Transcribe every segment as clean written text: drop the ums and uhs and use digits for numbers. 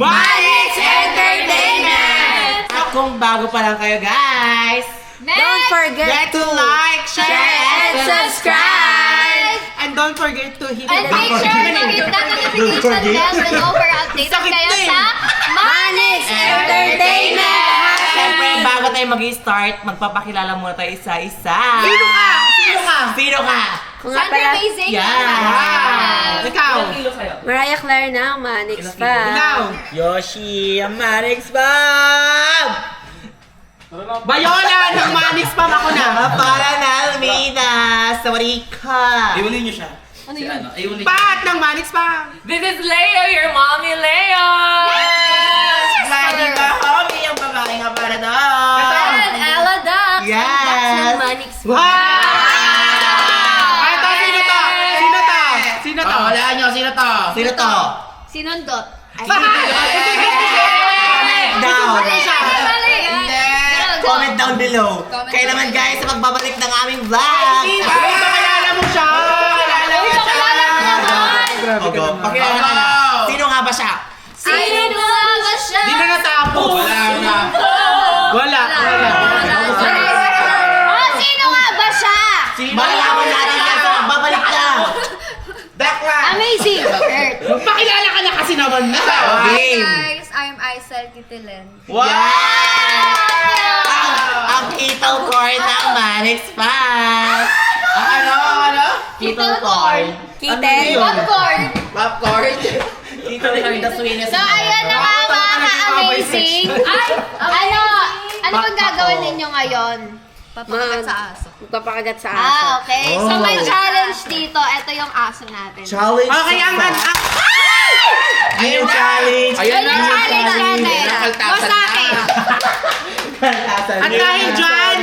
Manix Entertainment! At kung bago pa lang kayo guys, Don't forget to like, share, and subscribe! And don't forget to hit And make sure to hit that notification bell below para updated Sakit kayo na eh. sa Manix Entertainment! Siyempre, bago tayo mag-start, magpapakilala muna tayo isa-isa. Sino ka? Sino ka? Sino ka? Kung nga pala, amazing! Yeah. Ikaw. Mariah Claire na, Manix pa. Ikaw. Yoshi, ang Manix Bomb! Bayola ng Manix Bomb ako na. Para na Almeida. Sawarika. Iwalin niyo siya. Ano yun? Iwalin Pat ng Manix Bomb. This is Leo, your mommy Leo! Lagi ba, homie? Ang babae nga para doon. And Ella Dax! Yes. Ang Dax ng Manix Wow! Ay, ito, sino to? Sino to? Sino to? Wala niyo, sino to? Sino to? Sinundot. Ay, Down. mali! Mali! Go. Comment down below. Kaya naman guys, sa magbabalik ng aming vlog. Pakilala mo siya! Pakilala mo siya! Pakilala mo naman! Ogo, pakilala ka na. Sino nga ba siya? Sino nga ba siya? Di na natapos! Wala na. Wala. Oh, sino nga ba siya? Malalaman natin yan sa magbabalik na. Dakla! Amazing! Earth. Pakilala ka na kasi naman na! Game. Guys, I'm Aisel Kitilen. Wow! Ang Kittle Corn ng Manix Bomb. Ano? Kittle Corn. Kitten. Popcorn. Popcorn? Kittle Corn, the sweetest. So, ayan na nga mga ka-amazing. Ay, ano bang gagawin ninyo ngayon? Papakagat sa aso. Magpapakagat sa aso. Okay. So, may challenge dito. Ito yung aso natin. Challenge. Okay, ang New challenge. Ayan Ayun yung challenge natin. Nakaltasan Mo sa akin. At dahil dyan,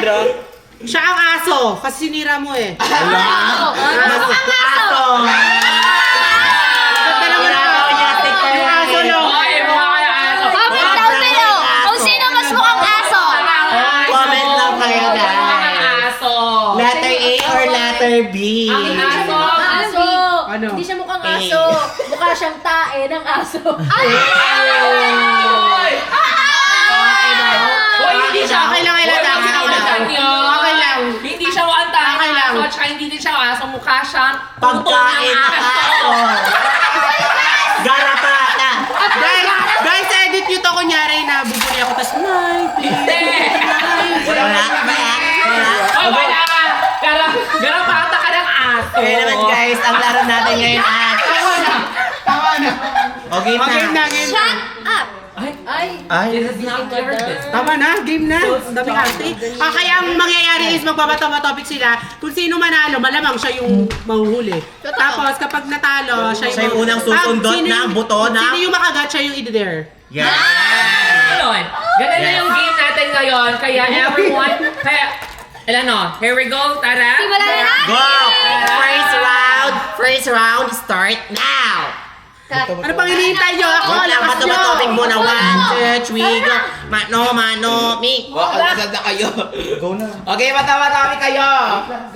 siya ang aso. Kasi sinira mo eh. Aso. Aso ang aso. Ganda naman ako. Yung aso no. Comment down below kung sino mas mukhang aso. Comment lang kayo guys. Aso! Letter A or letter B? Ang aso! Aso. Ano? Hindi siya mukhang aso. Mukha siyang tae ng aso. Hoy, hindi siya! Okay lang, Hoy, tama, hindi siya okay lang. one-time yun. Okay lang. Hindi siya one-time Okay lang. aso, tsaka hindi din siya aso. Mukha siyang Pagkain ng aso. Garapata. Guys, edit nyo to kunyari na bubuli ako tas night. Wala. Oh, wala! Garapata ka ng aso. Kaya naman guys, ang laro natin ngayon ay... Tama na. Okay na. Game na, game na. Shut up. Ay. This is not your business. Tama na, game na. Ang dami arte. Kaya ang mangyayari is magbabato-topic sila. Kung sino manalo, malamang siya yung mahuhuli. Tapos kapag natalo, siya Siya yung unang susundot sino ng yung- buto na- Sino yung makagat, siya yung i-dare. Yes. Ganon. Ganon na yung game natin ngayon. Kaya everyone, ilan no? Here we go, tara. Simulan na natin. Go! First round, start now! Ano pang hinihintay nyo? Ako, Wait lang, lakas nyo! bato-batopic muna. 1, 2, 3, go! Mano, mi! Wakal na kayo. Go na. Okay, bato-batopic kayo.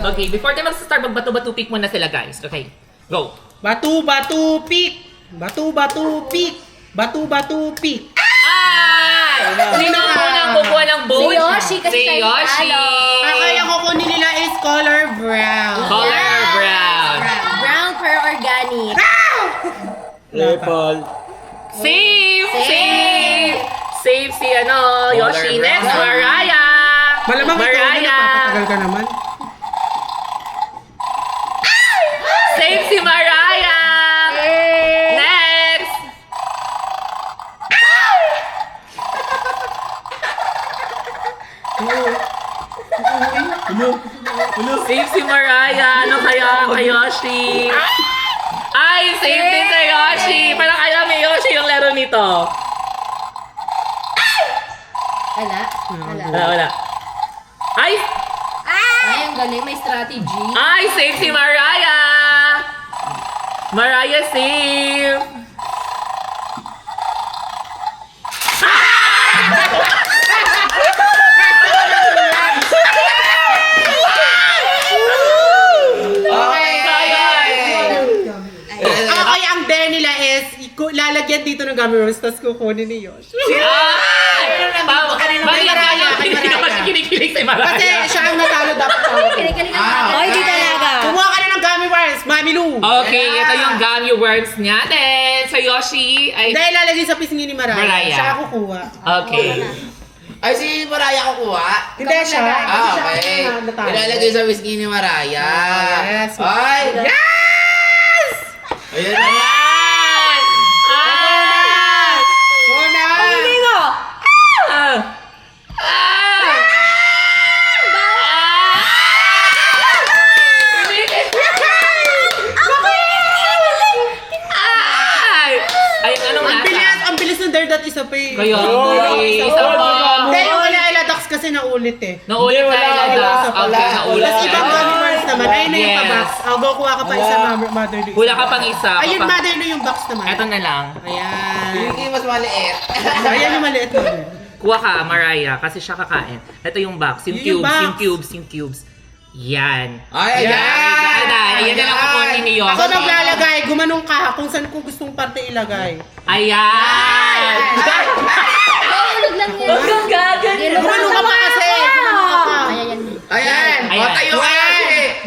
Okay, before tayo mag-start, magbato-bato pick muna sila guys. Okay, go. Batu-batu pick. Batu-batu pick. Batu-batu pick. Ay! Sino ang unang kukuha ng boat? Si Yoshi, kasi Si siya yung Yoshi. talo. Kaya kukunin nila is color brown. Color brown. Brown per organic. Save! Save! Save si Yoshi. brown. Next, Mariah! Malamang ikaw na Mariah! nagpapatagal ka naman. Save si Mariah! Next! Save si Mariah! Ano kaya kay Yoshi? Ay, save din sa Yoshi! Parang kaya may Yoshi yung laro nito. Wala. Wala. Ay! Ay, ang galing. May strategy. Ay, save si Mariah! Mariah, save! Okay, ang dare nila is is, lalagyan dito ng gummy worms, tapos kukunin ni Yoshi. Ay! Tama. Kay Mariah, kay Hindi naman Mariah. siya kinikilig si Mariah. Kasi siya ang natalo dapat sa Ah, Di talaga. Kumuha ka na ng gummy worms, Mami Lou. Okay, ito yung gummy worms natin. So, Yoshi ay... Dahil lalagay sa pisngi ni Mariah. Mariah. Siya kukuha. Okay. Ay, si Mariah kukuha. Hindi siya. Ah, okay. Natalo. Ilalagay sa whiskey ni Mariah. Yes. Ay! Yes! Ayan na. Ayan! Ah! Una! Ah! Ah! Ay! Ay, anong Ang bilis ng Dare That Isa pa eh. Kaya, isa pa. Hindi, yung wala Eladax kasi naulit eh. Naulit tayo na das. Okay, naulit Tapos ibang yan. gummy worms naman. Ayun na yung Yes. pa-box. I'll go kuha ka pa isa, mother. Wala ka pang isa. Ayun, Papa- mother na yung box naman. Eto na lang. Ayan. Hindi mas maliit. Ayan yung maliit na. Kuha ka, Mariah, kasi siya kakain. Ito yung box, yung Yung cubes, box. yung cubes. Yan. Ay, ayan! Ayan na lang kukunin ni Yoshi. Ako maglalagay, gumanong ka kung saan ko gustong parte ilagay. Ayan! Mahulog lang yun. Ang gagan! Gumanong ka pa kasi! Gumanong ka pa! Ayan. Ayan! O, Ayan. tayo ka!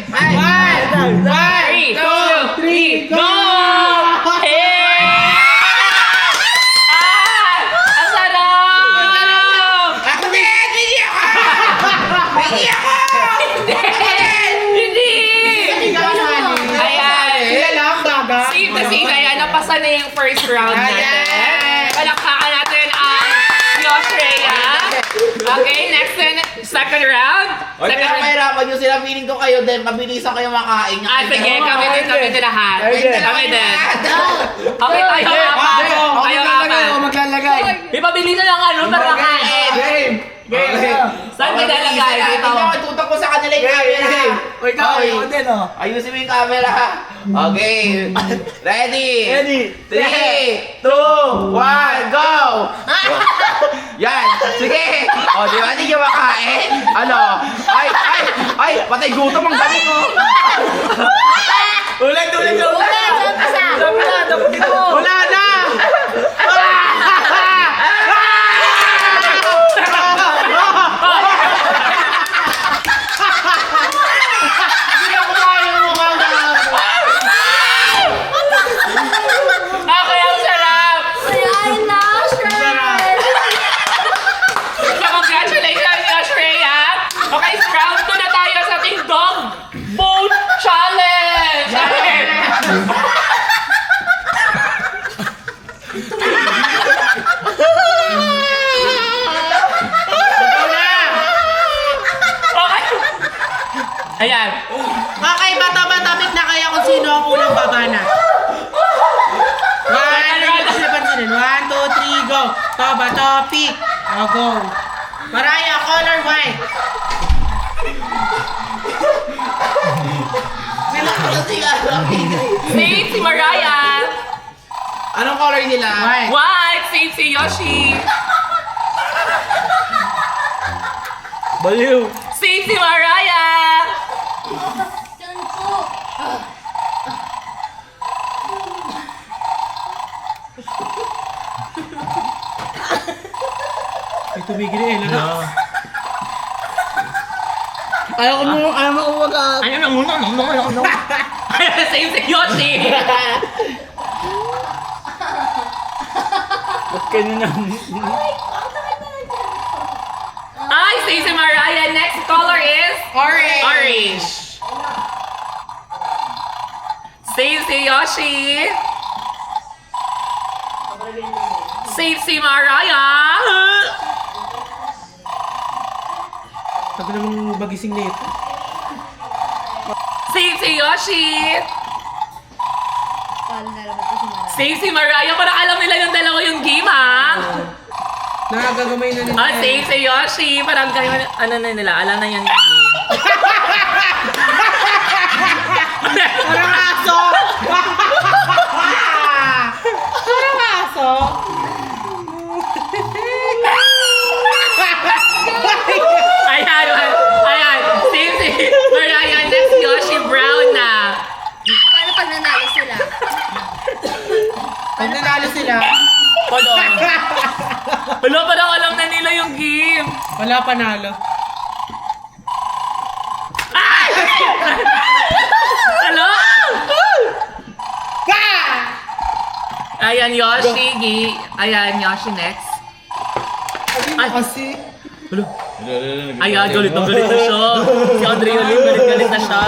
Ay! One! 3, 2, 3, go! Hey! Ah! Ang sarap! Ako din! Hindi ako! Hindi ako! Hindi! Ayan! Sila lang, baga. Save na save. Ayan, napasa na yung first round natin. Ayan. Palakpakan natin ang Yoshreya. Okay, next one, second round. Huwag Second na round. mahirapan nyo sila. Feeling ko kayo din. Mabilisan kayo makain. Ah, sige, kami din lahat. Kami din. Okay, tayo apat. Tayo apat. Maglalagay. Ipabili na lang ano para makain. Game! Saan may lalagay? Dito. Tutok ko sa kanila yung camera. O ikaw, Okay. ikaw din oh. Ayusin mo yung camera. Okay. Ready? Ready. 3, 2, 1, go! Yan. Sige. O, di ba? Hindi nyo makain? Ano? Ay, patay gutom ang dami ko. Ulit. Dapat na, dapat dito. Wala na! Hindi ako kaya mo Okay, ang sarap. Ayan na, Shrek. So, congratulations, Yoshreya. Okay, round 2 na tayo sa ating dog boat challenge. Okay. Ayan. Okay, bata-bata na kaya kung sino ang unang babana. 1, 2, 3, go! Toba, topic! O, go! Mariah, color white! Save si Mariah. Anong color nila? White! White. Save si Yoshi. Baliw. Save si Mariah. May tumigil eh, ano? Ayaw mo umaga. Ano na muna? Save si Yoshi. Ba't kanina? Ay, save si Mariah. Next color is Orange! orange. Save si Yoshi. Save si Mariah. Tago namang bagising na ito. Save si Yoshi. Paano na naman ito si Mara? Save si Mariah. Para alam nila yung dalawa yung game, ha? Nagagamay na nila. Ah, save si Yoshi. Parang kayo, ano na nila, alam na yan yung game. Parang aso! Parang aso! Ayan. Save si Mariah. Next, Yoshi Brown na. Paano pag nanalo sila? Pag nanalo sila, Wala. Wala, parang alam na nila yung game. wala panalo. Hello? Ayan, Yoshi. Ayan, Yoshi next. Ay, kasi. Ayan, galit na siya. Si Andrea Lim, galit na siya.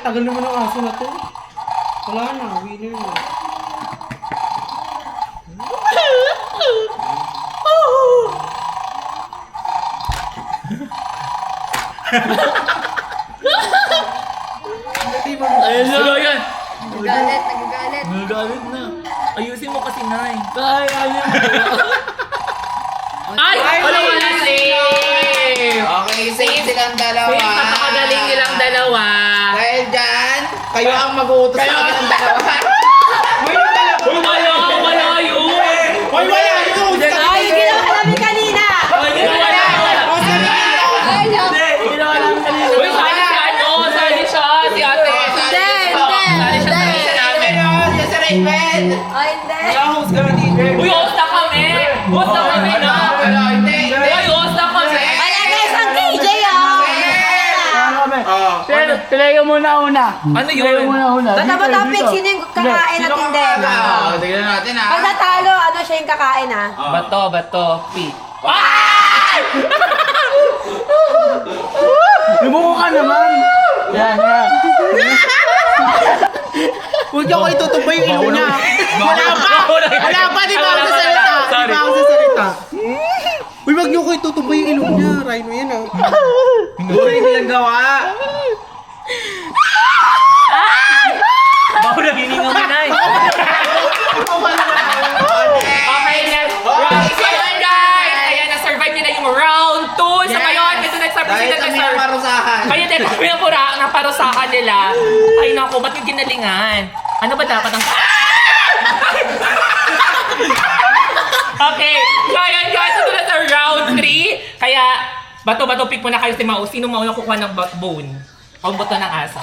Tagal naman ang aso na to. Wala na, winner na. Ayan, hello, yan. Nagagalit. Nagalit na. Ayusin mo kasi, Nay. Kaya niya. Ay! Wala wala, save! Okay, safe silang dalawa. Save, napakagaling nilang dalawa. Dahil dyan, kayo ang mag-uutos sa akin ng dalawa. Uy, wala yun! Hoy, wala! Ito! Ay, ginawa namin kanina! Wala! Uy, sali si ano? Sali siya, si ate. Sali siya sa isa namin. Yes, sir, Raven. Ay, hindi. Uy, host na kami! Host na kami na! Hindi. Uy, host na kami! Wala guys, ang KJ Oh. Playo muna una. Ano Playo yun? muna una. Tataba topic, sino yung kakain at hindi? Oh, tignan natin ha. Pag natalo, ano siya yung kakain ha? Bato, pi. Lumuko ka naman. Yan, yan. Huwag niyo ako itutumbay yung ilong niya. Wala pa! Wala pa! Di ba ako sasalita? Di Sorry. ba ako sasalita? Uy, wag niyo ako itutumbay yung ilong niya. Rhino yan ah. Hindi nilang gawa. Bako na hininga mo, Nay. Okay, next round. So yun, guys. Ayan, na-survive nila yung round 2. So ngayon, ito Dahil kami ang marusahan. Kaya din, kami ang parusahan nila. Ay naku, ba't yung ginalingan? Ano ba dapat ang... Okay, so ayan guys, ito na sa round 3. Kaya, bato-bato pick muna kayo si Mau. Sino mauna kukuha ng bone? O buto ng aso?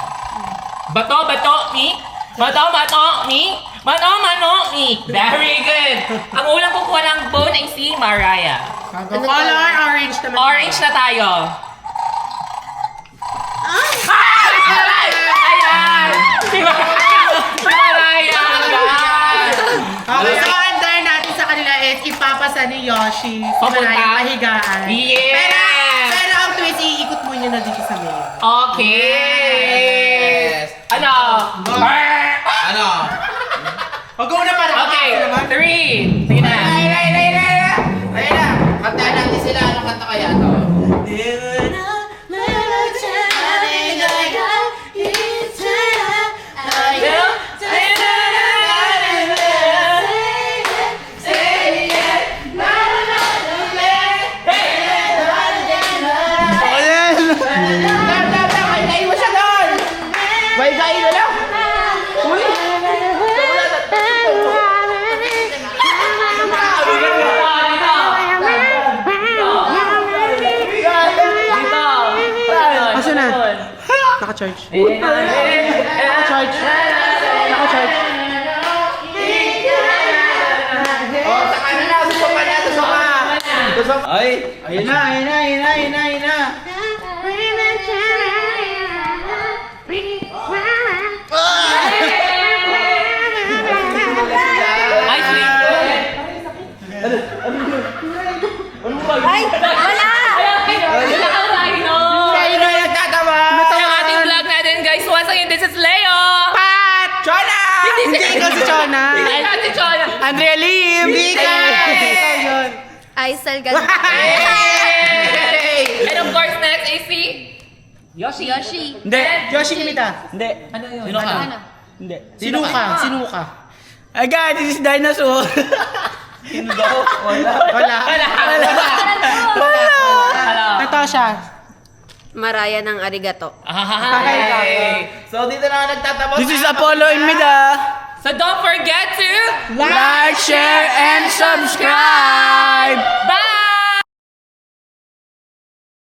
Bato-bato me? Bato-bato me? Bato-bato me? Very good! Ang unang kukuha ng bone ay si Mariah. Color orange naman. Orange na tayo. Ayan! Si Mariah! Ayan! Okay, so under natin sa kanila is ipapasa ni Yoshi sa Papunta? Mariah pahigaan. Yes! Pero ang twist, iikot mo niya na dito sa main. Okay! Yes. Ano? Ano? Mag-go na para. Okay, 3. Sige na. Ayun na. Kantahan natin sila. Anong kanta kaya to? Naiwan siya doon! May kain na lang! Uy! Asa na? Naka-charge. Naka-charge. Naka-charge. Oh, sa kanan na! Susuka na! Susuka! Ay! Ayun na! Ayun na! Ayun na! Ayun na! Ayun na! Ay, sweet. Ay, wala! Wala kang rhino. Kayo na nagtatawa! Ang ating vlog natin, guys. Once again, this is Leo. Pat! Chona! Hindi ikaw si Chona. Hindi natin Chona. Andrea Lim! Hindi ka! Ikaw yun. Ay, salgan. And of course, next is si Yoshi. Yoshi. Hindi. Yoshi Kimita. Hindi. Ano yun? Sino ka? Ano? Hindi. Sinuka. Sinuka. Ay, guys, this is dinosaur. Sino daw? Wala. Wala. Hello. Ito siya. Maraya ng arigato. Ay. So dito na nagtatapos. This is Apollo in Mida. So don't forget to Like, share, and subscribe. bye!